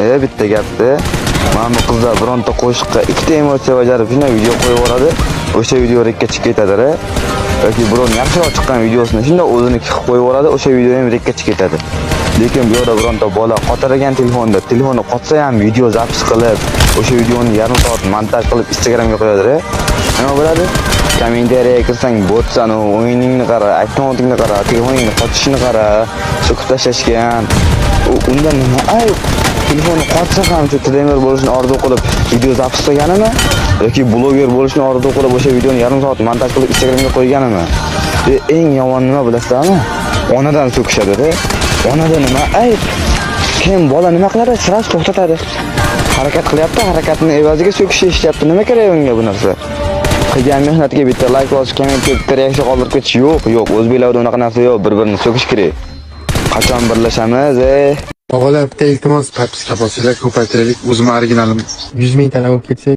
Bitta gapda mana bu qizlar bironta qo'shiqqa ikkita emotsiya bajarib shuna video qo'yib yuboradi. O'sha video rekka chiqib ketadi. Yoki biron yaxshiroq chiqqan videosini shunda o'ziniki qilib qo'yib yuboradi, o'sha video ham rekka chiqib ketadi. Lekin bu yerda bironta bola qotirgan telefonni qotsa ham video zapis qilib, o'sha videoni yarim soat montaj qilib Instagramga qo'yadi. Nima bo'ladi? Kommentariyaga kirsang bo'tsan, o'yiningni qara, akkauntingni qara, telefoningni qotishini qara, so'kib tashlashgan. Undan nima ayb? Telefonni qotsa ham shu trener bo'lishni orzu qilib video zapis qilganimi yoki bloger bo'lishni orzu qilib o'sha videoni yarim soat montaj qilib Instagramga qo'yganimi? Eng yomon nima bilasizmi? Onadan so'kishadi-da. Onada nima ayb? Kim bola nima qiladi? Sirasi to'xtatadi. Harakat qilyapti, harakatning evaziga so'kish eshityapti. Nima kerak unga bu narsa? Qilgan mehnatga bitta like bosib, kommentga bitta reaksiya qoldirib ketish yo'q. O'zbeklarda unaqa narsa yo'q, bir-birini so'kish kerak. Qachon birlashamiz? O'g'illar, bitta iltimos, propiska bosinglar, ko'paytiraylik. O'zim originalim 100 ming tana bo'lib ketsa